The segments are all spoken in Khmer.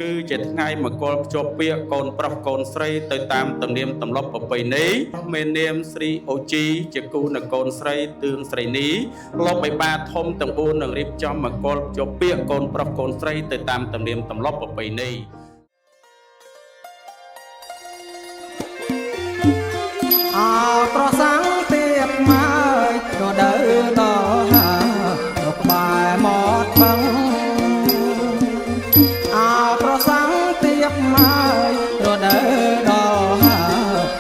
គឺជាថ្ងៃមង្គលភ្ជាប់ពាក្យកូនប្រុសកូនស្រីទៅតាមទំនៀមទម្លាប់ប្រពៃណីមេនាមស្រីអូជីជាគូនៅកូនស្រីទឿងស្រីនីលោកបិបាធំទាំង4នឹងរៀបចំមង្គលភ្ជាប់ពាក្យកូនប្រុសកូនស្រីទៅតាមទំនៀមទម្លាប់ប្រពៃណីអោប្រសាំងទៀតមកក៏ដើរដល់ហាដល់ក្បែរមកបឹងអោប្រសាំងទៀតមកក៏ដើរដល់ហា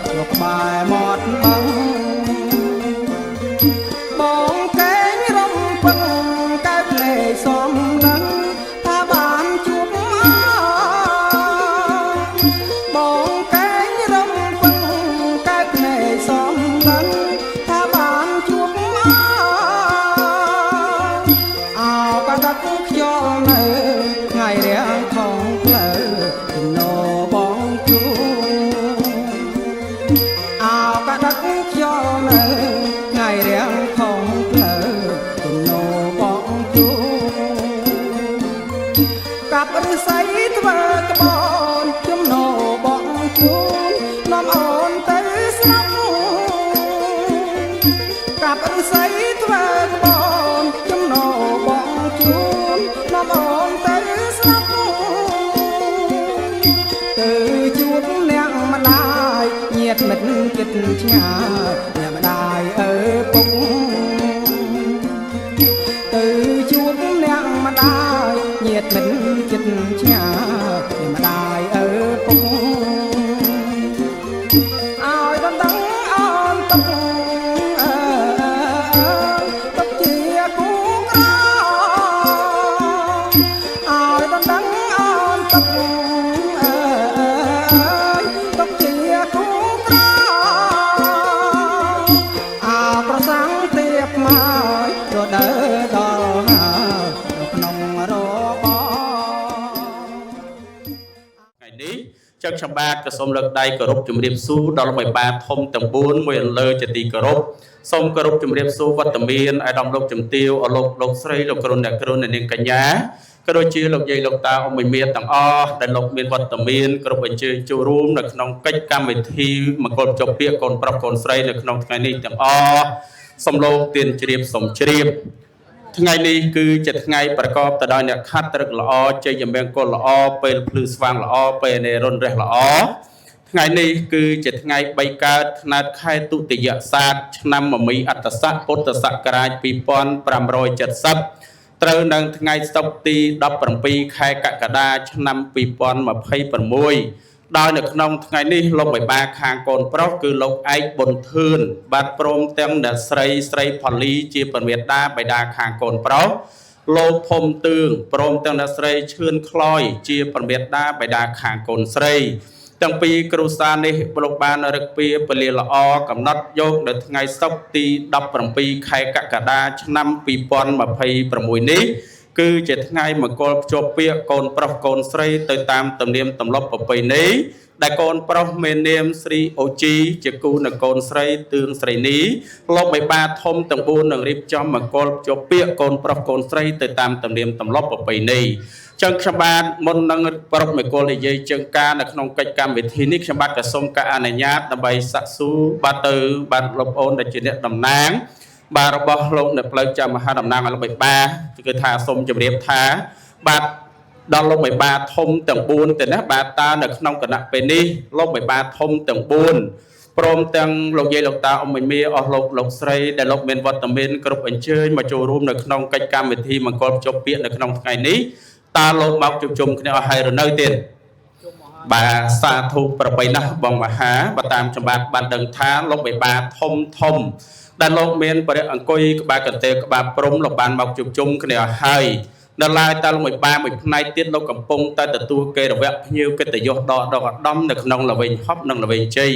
ដល់ក្បែរមកបឹងបងកេងរំពឹងកើតលេសំឡឹងថាបានជួបបងកេងរំពឹងកើតលេសំឡឹងថាបានជួបអោក៏ដឹកខ្យល់នៅថ្ងៃរាំងខំផ្លូវជំនោបងជួអោក៏ដឹកខ្យល់នៅថ្ងៃរាំងខំផ្លូវជំនោបងជួកាប់ឫស្សីធ្វើក្បនជំនោបងជួនាំអូនទៅស្រុកកាប់ឫស្សីធ្វើក្បនជំនោបងជួនាំអូនទៅស្រុកទៅជួបអ្នកម្ដាយញាតិមិត្តគិតឆ្ងាយអ្នកម្ដាយឪពុកទៅជួបអ្នកម្ដាយញាតិមិត្តគិតឆ្ងាយអ្នកម្ដាយឪពុកឲ្យដណ្ដឹងអូនទុកទុកជាគូក្រឲ្យដណ្ដឹងអូនទុកទុកជាគូក្រអោប្រសាំងទៀតមកក៏ដើរដល់ហើយក្នុងរបរថ្ងៃនេះចឹងខ្ញុំបាទក៏សូមលើកដៃគោរពជំរាបសួរដល់លោកបិបាធំទាំង4មួយលើជាទីគោរពសូមគោរពជំរាបសួរវត្តមានអាដាមលោកជំទាវអលោកស្រីលោកគ្រូអ្នកគ្រូនាងកញ្ញាក៏ដូចជាលោកយាយលោកតាអ៊ំមីទាំងអស់ដែលលោកមានវត្តមានគ្រប់អញ្ជើញចូលរួមនៅក្នុងកិច្ចកម្មវិធីមង្គលភ្ជាប់ពាក្យកូនប្រុសកូនស្រីនៅក្នុងថ្ងៃនេះទាំងអស់សំឡូងទៀនជ្រាបសំជ្រាបថ្ងៃនេះគឺជាថ្ងៃប្រកបទៅដោយអ្នកខាត់ត្រឹកល្អជ័យមង្គលល្អពេលភ្លឺស្វាងល្អពេលនៃរុនរះល្អថ្ងៃនេះគឺជាថ្ងៃ3កើតឆ្នាំខែទុតិយស័កឆ្នាំមមីអត្តស័កពុទ្ធសករាជ2570ត្រូវនឹងថ្ងៃសុក្រទី17ខែកក្កដាឆ្នាំ2026ដោយនៅក្នុងថ្ងៃនេះលោកបិបាខាងកូនប្រុសគឺលោកឯកប៊ុនធឿនបាទព្រមទាំងអ្នកស្រីផលីជាប្រមេតាបិតាខាងកូនប្រុសលោកភូមិទឿងព្រមទាំងអ្នកស្រីឈឿនខ្លោយជាប្រមេតាបិតាខាងកូនស្រីទាំងពីរគ្រួសារនេះលោកបានរឹកពីពលាល្អកំណត់យកនៅថ្ងៃសុក្រទី17ខែកក្កដាឆ្នាំ2026នេះគឺជាថ្ងៃមង្គលភ្ជាប់ពាក្យកូនប្រុសកូនស្រីទៅតាមទំនៀមទម្លាប់ប្រពៃណីដែលកូនប្រុសមាននាមស្រីអូជីជាគូនៅកូនស្រីទឿងស្រីនីលោកបិបាធំទាំង4នឹងរៀបចំមង្គលភ្ជាប់ពាក្យកូនប្រុសកូនស្រីទៅតាមទំនៀមទម្លាប់ប្រពៃណីចឹងខ្ញុំបាទមុននឹងប្រពមង្គលនិយាយជើងការនៅក្នុងកិច្ចកម្មវិធីនេះខ្ញុំបាទក៏សូមការអនុញ្ញាតដើម្បីសាកសួរបាទទៅបាទលោកអូនដែលជាអ្នកតំណាងបាទរបស់លោកនៅផ្លូវចាំមហាតំណាងលោកបិបាគឺថាសូមជម្រាបថាបាទដល់លោកបិបាធំទាំង4ទៅណាបាទតើនៅក្នុងគណៈពេលនេះលោកបិបាធំទាំង4ព្រមទាំងលោកយាយលោកតាអ៊ំមីអស់លោកស្រីដែលលោកមានវត្តមានគ្រប់អញ្ជើញមកចូលរួមនៅក្នុងកិច្ចកម្មវិធីមង្គលភ្ជាប់ពាក្យនៅក្នុងថ្ងៃនេះតើលោកមកជួបជុំគ្នាអស់ហើយឬនៅទៀតបាទសាធុប្របីណាស់បងមហាបើតាមចម្បាត់បានដឹងថាលោកបិបាធំដែលលោកមានបរិយអង្គុយក្បាលកន្ទេលក្បាលព្រំលោកបានមកជួបជុំគ្នាអស់ហើយដល់ឡាយតើលោកបិបាមួយផ្នែកទៀតលោកកំពុងតែទទួលគេរវៈភ្ញៀវកិត្តិយសដកឧត្តមនៅក្នុងល្វែងហប់និងល្វែងជ័យ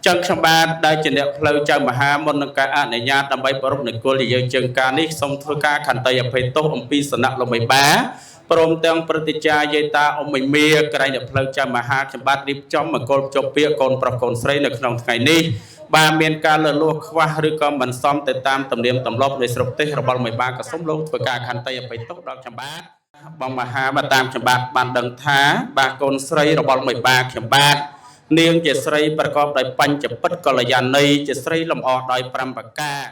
ចឹងខ្ញុំបាទដែលជាអ្នកផ្លូវចៅមហាមុននឹងការអនុញ្ញាតដើម្បីប្រពៃណីគោលនិយាយជើងការនេះសូមធ្វើការខន្តីអភ័យទោសអំពីសំណាក់លោកបិបាព្រមទាំងប្រតិចាយាយតាអ៊ំមីក្រែងអ្នកផ្លូវចាំមហាខ្ញុំបាទរៀបចំមង្គលភ្ជាប់ពាក្យកូនប្រុសកូនស្រីនៅក្នុងថ្ងៃនេះបាទមានការលលួសខ្វះឬក៏មិនសមទៅតាមទំនៀមទម្លាប់នៃស្រុកទេសរបស់មេបាក៏សូមលោកធ្វើការខន្តីអភ័យទោសដល់ខ្ញុំបាទ បងមហាមកតាមចំបាក់បានដឹងថាបាទកូនស្រីរបស់មេបាខ្ញុំបាទនាងជាស្រីប្រកបដោយបញ្ចពិតកល្យាណីជាស្រីលំអដោយ5ប្រការ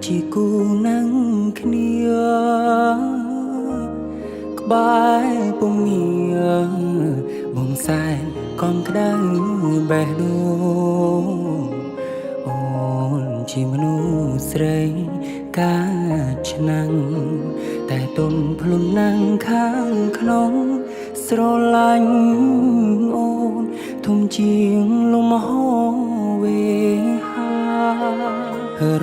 ជាគូនឹងគ្នាក្បែរពុំងារបងសែនកងក្តៅបេះដូងអូនជាមនុស្សស្រីកាឆ្នាំងតែទុនភ្លុនណាំងខាងក្នុងស្រឡាញ់អូនធំជាងលំហវេ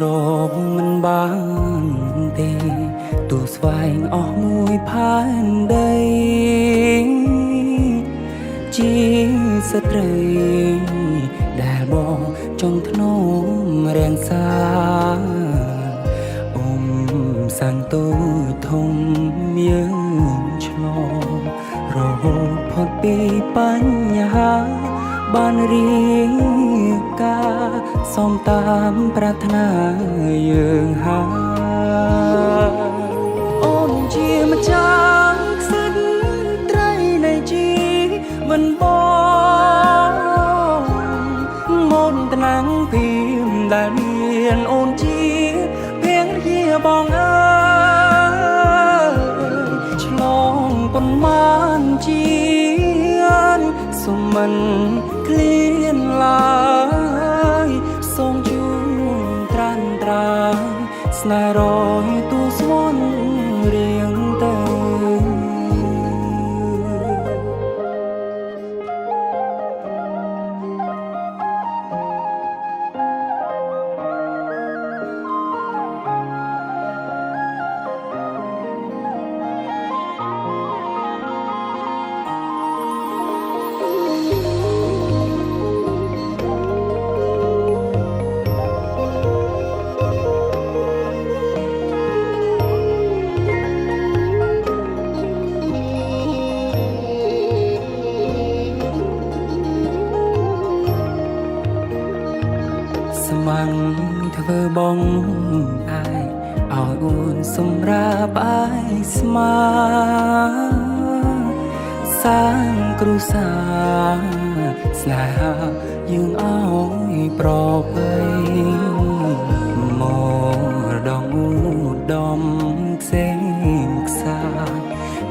រកមិនបានទេទូស្វែងអស់មួយផែនដីជាស្ត្រីដែលបងចង់ធ្នមរាំងសាអ៊ំសាំងទូធំយើងឆ្លងរហូតផុតពីបញ្ហាបានរៀងការសំតាមប្រាថ្នាយើងហើយអូនជាម្ចាស់ខ្សិតត្រីនៃជីវិតបងមុនត្នាំងពីមដែលមានអូនជាភរិយាបងអើយឆ្លងប៉ុន្មានជាតិសុំមិនក្លៀនឡើយសូមជួនត្រានត្រាយស្នេហ៍រយទូស្វន់រៀងទៅស្មាំងធ្វើបងអាយឲ្យអូនសម្រាប់អាយស្មាសាងគ្រួសារស្នេហាយើងឲ្យប្រពៃមរដងឧត្តមផ្សេងខ្សាយ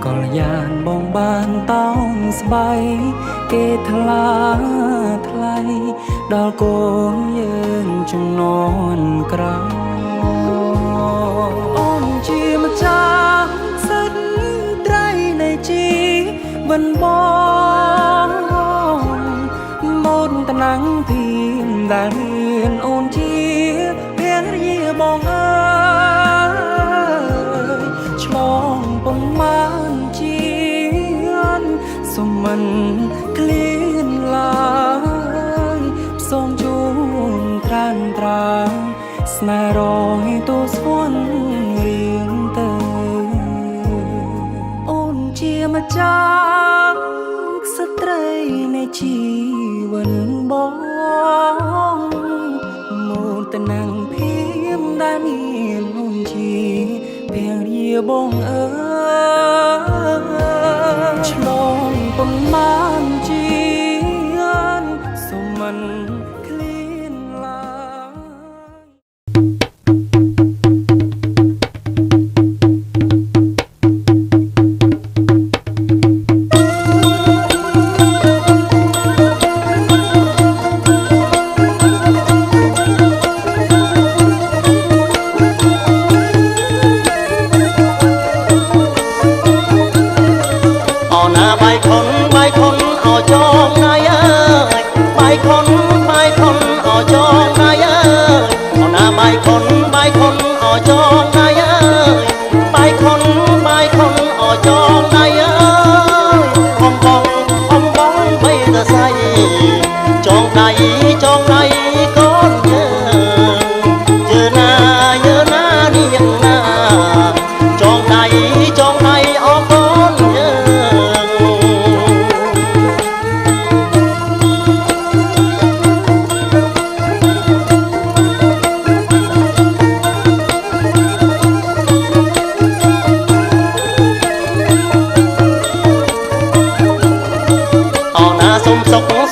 កល្យានបងបានតោងស្បៃគេថ្លាថ្លៃដល់កូនយើងជំនាន់ក្រោយអូនជាម្ចាស់សិទ្ធិត្រីនៃជីវិតបងមុនត្នាំងពីមដែលមានអូនជាភរិយាបងអើយឆ្លងប៉ុន្មានជាតិសុំមិនក្លៀនឡើយសូមជួនត្រានត្រាយស្នេហ៍រយទូស្វន់រៀងទៅអូនជាម្ចាស់ស្ត្រីនៃជីវិតបងមកតណាំងភៀមដែលមានអូនជាភរិយាបងអើយឆ្លងប៉ុន្មានជាតិសូមមិនក្លៀនឡើយ ta say chọn đầy con giờ na niềng na chọn đầy ó con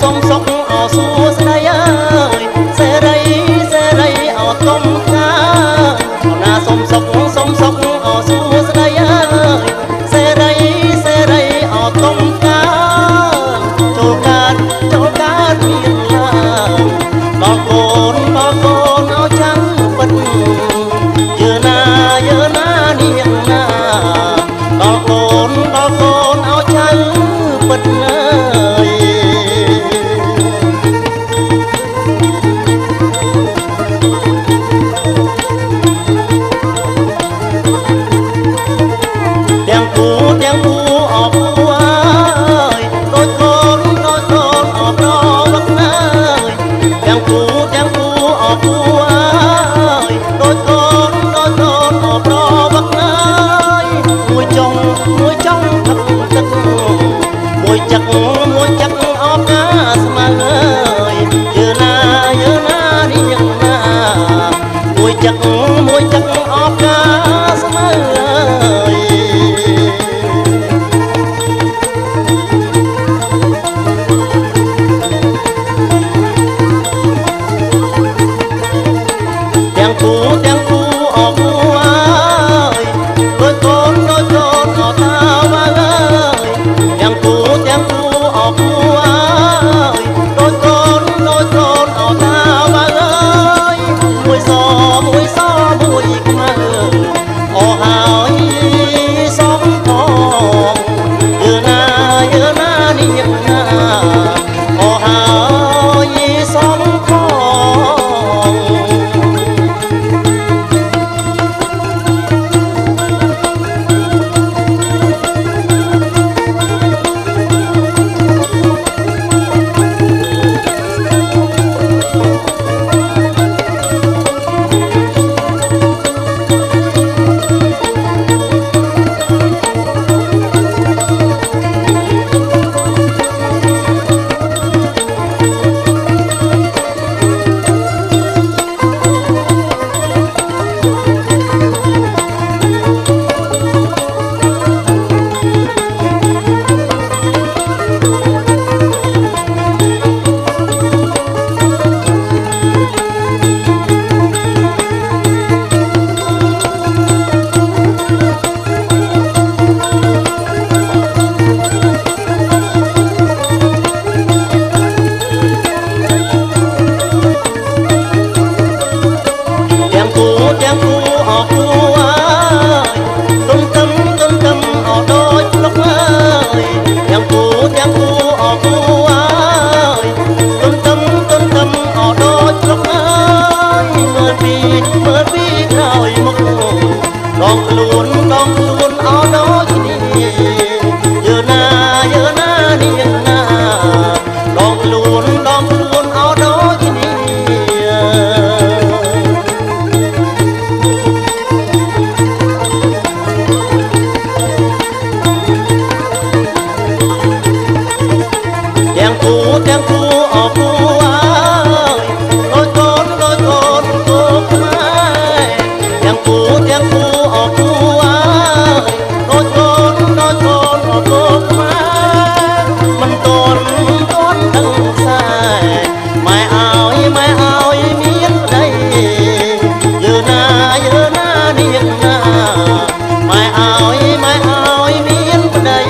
sông sóc ở xua đây ơi xe đây ở công ca na sông sóc ở xua đây ơi xe đây ở công ca cho cát miền làng bao con áo trắng bật giờ na niềng na bao con áo trắng bật đèn cú ở cú ơi đôi con ở đó bắc ơi đèn cú ở cú ơi đôi con ở đó bắc ơi mùi trong thật chất mùi chắc ở cá mà ơi giờ na đi nhận na mùi chắc ở cá mà ơi đèn cú ở cú ơi đôi con ở thao vang ơi đèn cú ở cú ơi đôi con ở thao vang ơi mùi gió mùi mà ở hào xóm thòng giờ na đi nhận na ở hào xóm thòng đèn cú ở cú ơi tung tâm ở đôi lúc ơi đèn cú ở cú ơi tung tâm ở đôi lúc ơi mơ bi rồi một đón luôn ở đôi đi giờ na niềng na đón luôn ở đôi đi đèn cú ở cú ơi đôi con ơi đèn cú ở cú ơi đôi con ở cú ơi mình con đằng xa mai áo miếng đây giờ na niềng na mai áo miếng đây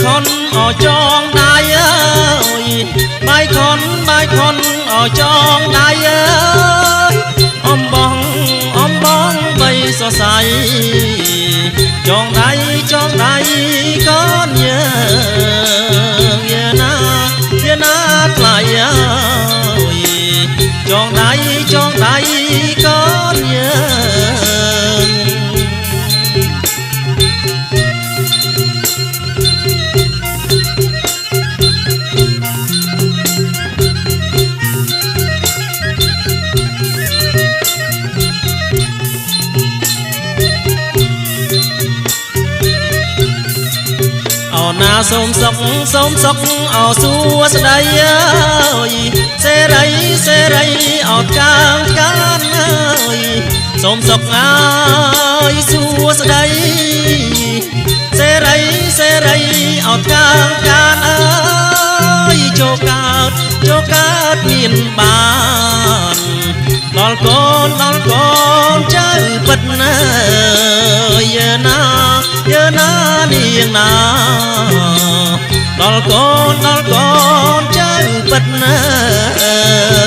khôn ở trong đai ơi bài khôn ở trong đai ơi om bong bay so say trong đai con nhớ na lại ơi trong đai con nhớ na xôm sóc ở xua đây ơi xe đây ở can ơi xôm sóc ơi xua đây xe đây ở can ơi cho cát miền bàn đón con chơi bật giờ na niềng na đón con chơi bật na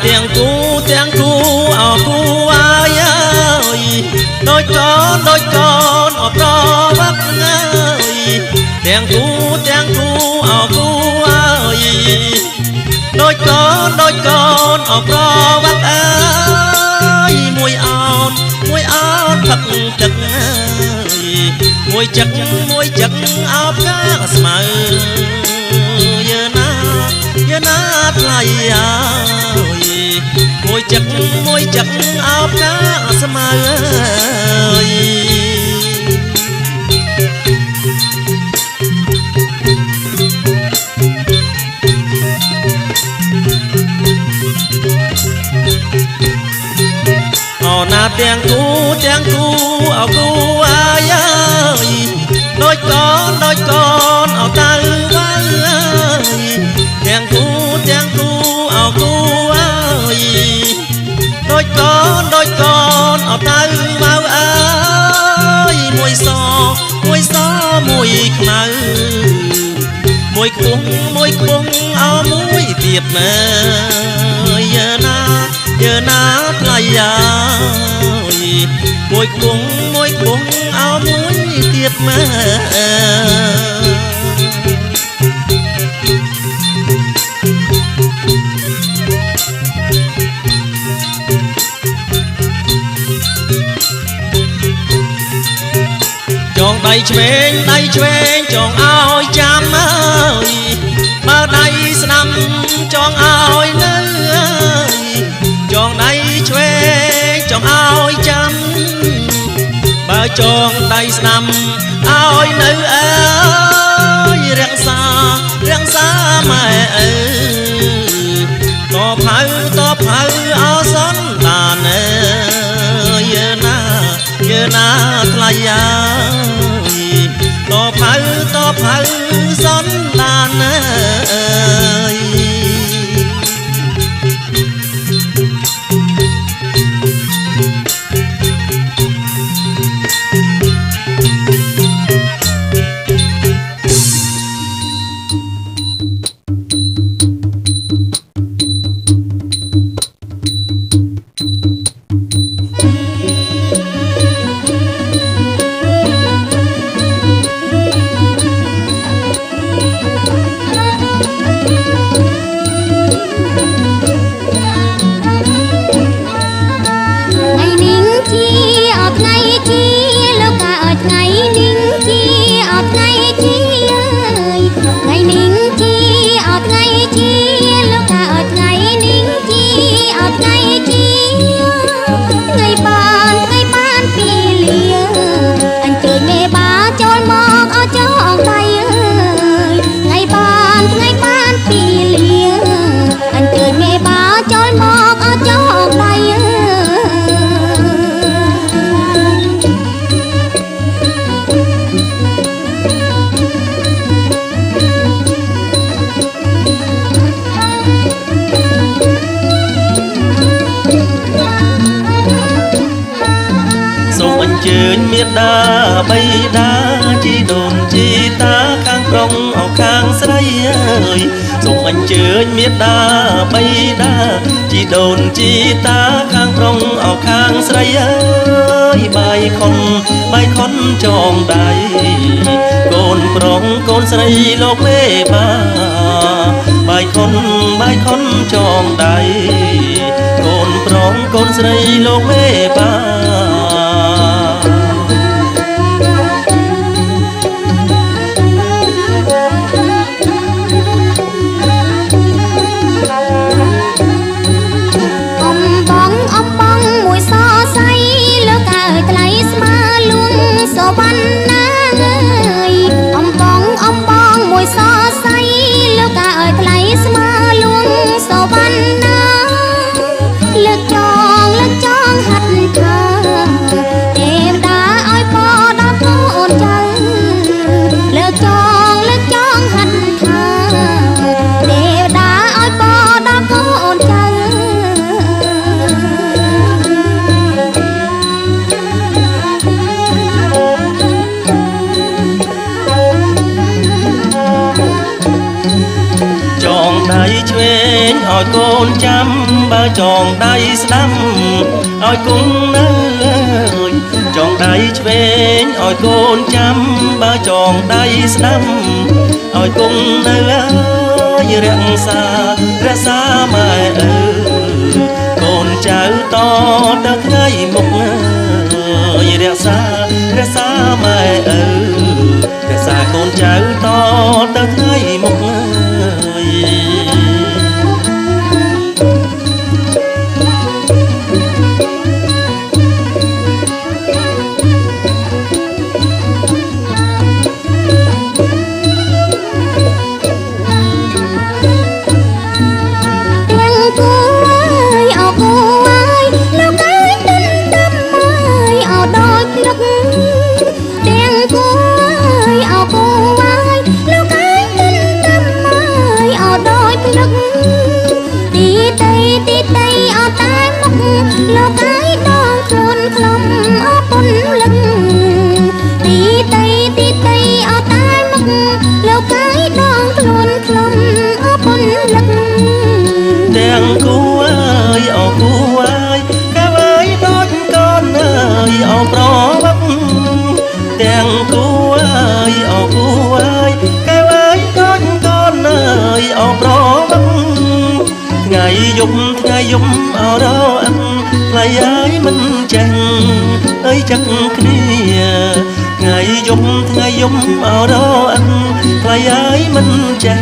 tiếng cu ở cu ai ơi đôi con ở pro bắc ơi tiếng cu ở cu ơi đôi con ở pro bắc ơi mùi áo thật chật ơi mùi chật áo cá mờ giờ na lại ơi môi chật áo cá mờ ơi na tiếng cu ở cu ai ơi đôi con ở tư ơi tiếng cu ở cu ơi đôi con ở tư mau ơi mùi xo mùi khmer mùi cuống ở mũi tiệp giờ na lại ơi mùi cuống áo mũi tiệp chọn tay chuen chọn áo chăm ơi mà đây năm chọn áo nữ ơi chọn tay chuen chọn áo chăm bà chọn tay năm áo nữ ơi răng xa mẹ ơi top hư áo xón đàn ơi giờ na lại ơi top hư xón đàn ơi ញមេដាបៃតាជីដូនជីតាខាងប្រុងអោខាងស្រីអើយសូមអញ្ជើញមេដាបៃតាជីដូនជីតាខាងប្រុងអោខាងស្រីអើយបាយខុនចងដៃកូនប្រុងកូនស្រីលោកមេបាបាយខុនចងដៃកូនប្រុងកូនស្រីលោកមេបាឆ្វេងឲ្យកូនចាំបើចងដៃស្ដាំឲ្យគង់នៅចងដៃឆ្វេងឲ្យកូនចាំបើចងដៃស្ដាំឲ្យគង់នៅរក្សាម៉ែអើកូនចៅតទៅថ្ងៃមុខរក្សាម៉ែអើរក្សាកូនចៅតទៅថ្ងៃមុខទាំងគូអើយអោគូអើយកែវអើយដូចកូនអើយអោប្រវឹកទាំងគូអើយអោគូអើយកែវអើយដូចកូនអើយអោប្រវឹកថ្ងៃយប់អរអិនថ្លៃអើយមិនចេះអើយចឹកគ្នាថ្ងៃយប់អរអិនថ្លៃអើយមិនចេះ